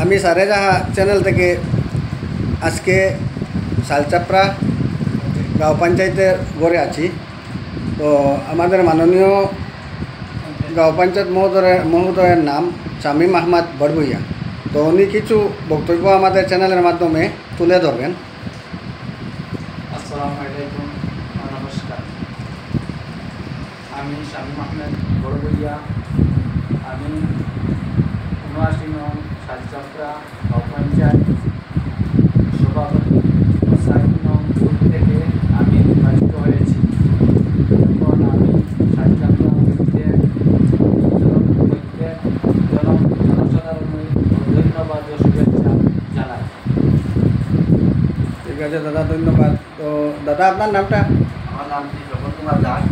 আমি সারেজাহা চ্যানেল থেকে আজকে শালচাপড়া গাঁও পঞ্চায়েতের গড়ে আছি। তো আমাদের মাননীয় গাঁও পঞ্চায়েত মহোদয়ের নাম শামীম আহমদ বড়ভূইয়া। তো উনি কিছু বক্তব্য আমাদের চ্যানেলের মাধ্যমে তুলে ধরবেন। আসসালামু আলাইকুম, নমস্কার। আমি শামীম আহমদ বড়ভূইয়া। আমি ৭৯ নং শালচাপড়া গাঁও পঞ্চায়েত সভাপতি ও ৬০ নং বুথ থেকে আমি নির্বাচিত হয়েছি। এখন আমি শালচাপড়া বুথের জনসাধারণের ধন্যবাদ ও শুভেচ্ছা জানাই। ঠিক আছে দাদা, ধন্যবাদ। তো দাদা, আপনার নামটা? আমার নাম শ্রী স্বপন কুমার দাস।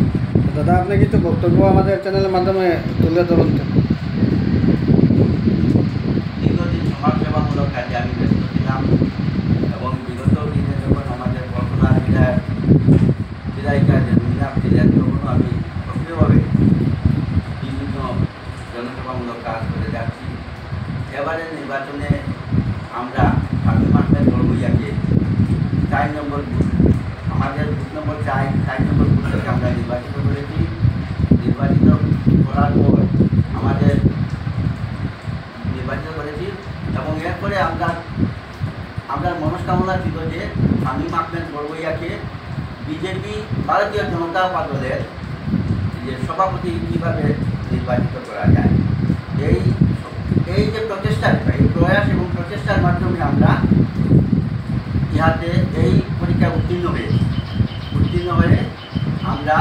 দাদা, আপনি কিছু বক্তব্য আমাদের চ্যানেলের মাধ্যমে তুলে ধরুন। দীর্ঘদিন সমাজসেবামূলক কাজে আমি ব্যস্ত ছিলাম এবং বিগত দিনে যখন আমাদের বর্তমান বিধায়িকা জেমিনা ছিলেন তখনও আমি সক্রিয়ভাবে বিভিন্ন জনসেবামূলক কাজ করে যাচ্ছি। এবারের নির্বাচনে আমরা শামীম আহমদ বড়ভূইয়াকে ৪ নম্বর বুথ, আমাদের বুথ নম্বর ৪ নম্বর বুথ থেকে আমরা নির্বাচিত করেছি। নির্বাচিত করার পর আমাদের নির্বাচিত করেছি এবং এরপরে আমরা মনস্কামনা ছিল যে শামীম আহমদ বড়ভূইয়াকে বিজেপি ভারতীয় জনতা দলের যে সভাপতি কীভাবে নির্বাচিত করা যায়। এই যে প্রচেষ্টার, এই প্রয়াস এবং প্রচেষ্টার মাধ্যমে আমরা ইহাতে এই পরীক্ষায় উত্তীর্ণ হয়ে আমরা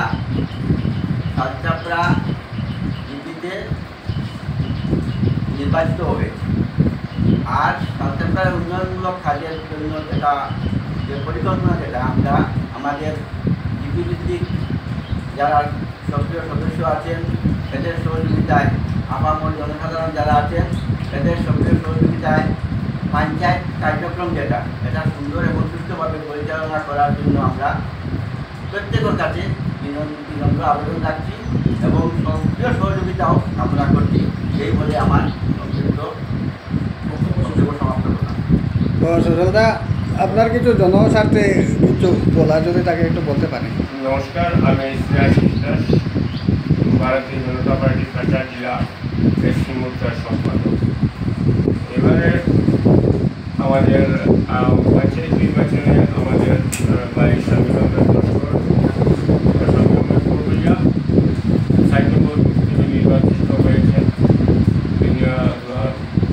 শালচাপড়া জিপিতে নির্বাচিত হবে। আর শালচাপড়ার উন্নয়নমূলক কাজের জন্য যে পরিকল্পনা আমরা আমাদের জিপি ভিত্তিক যারা সক্রিয় সদস্য আছেন এদের সহযোগিতায়, আপামর জনসাধারণ যারা আছেন এদের সক্রিয় সহযোগিতায় পঞ্চায়েত কার্যক্রম এটা সুন্দর এবং সুষ্ঠুভাবে পরিচালনা করার জন্য আমরা প্রত্যেকের কাছে বিনম্র আবেদন রাখছি এবং সক্রিয় সহযোগিতাও কামনা করছি। এই বলে আমার সংক্ষিপ্ত বক্তব্য সমাপ্ত করলাম। তো সুজলদা, আপনার কিছু জনস্বার্থে কিছু বলা যদি তাকে একটু বলতে পারেন। নমস্কার, আমি শ্রেয়াশিস দাস, ভারতীয় জনতা পার্টির কাছাড় জেলা এসসি মোর্চার সম্পাদক। এবারে আমাদের পঞ্চায়েত নির্বাচনে আমাদের ভাই শামীম আহমদ বড়ভূইয়া ৬ নম্বর তিনি নির্বাচিত হয়েছেন।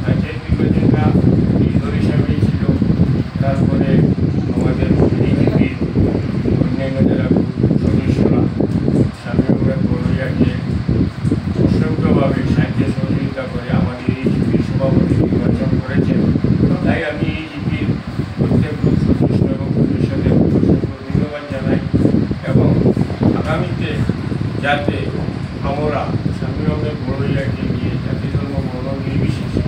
পঞ্চায়েত নির্বাচনটা নির্ভর হিসাবেই ছিল। তারপরে আমাদের বিজেপির অন্যান্য যারা সদস্যরা শামীম আহমদ বড়ভূইয়াকে অসংখ্যভাবে সাহায্য সহযোগিতা করে আমাদের এই জিপির সভাপতি নির্বাচন করেছেন। তাই আমি এই জিপির প্রত্যেক সদস্য এবং সদস্যদের অসংখ্য ধন্যবাদ জানাই এবং আগামীতে যাতে আমরা শামীম আহমদ বড়ভূইয়াকে নিয়ে জাতি ধর্ম বর্ণ নির্বিশেষে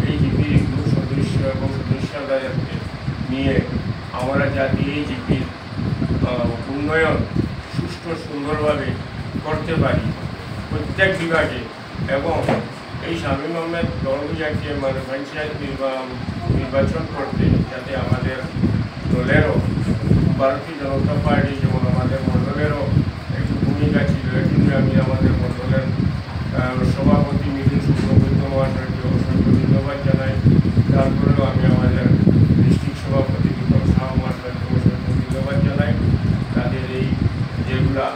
এই জিপির সদস্য এবং সদস্যদেরকে নিয়ে আমরা যাতে এই জিপির উন্নয়ন সুষ্ঠু সুন্দরভাবে করতে পারি প্রত্যেক বিভাগে, এবং এই শামীম আহমদ বড়ভূইয়াকে পঞ্চায়েত নির্বাচন করতে যাতে আমাদের দলেরও, ভারতীয় জনতা পার্টি যেমন আমাদের মণ্ডলেরও একটু ভূমিকা ছিল। এর জন্য আমি আমাদের মণ্ডলের সভাপতি মিঠুন শুক্রবৈদ্য মহাশয়কে অসংখ্য ধন্যবাদ জানাই। তারপরেও আমি আমাদের ডিস্ট্রিক্ট সভাপতি দীপক শাহ মহাশয়কে অসংখ্য ধন্যবাদ জানাই। তাদের এই যেগুলা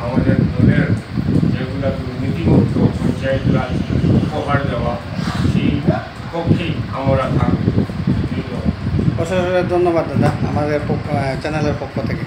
আমাদের দলের যেগুলা দুর্নীতিমুক্ত পঞ্চায়েত রাজ উপহার দেওয়া, সেই পক্ষেই আমরা থাকব। অসংখ্য ধন্যবাদ দাদা, আমাদের চ্যানেলের পক্ষ থেকে।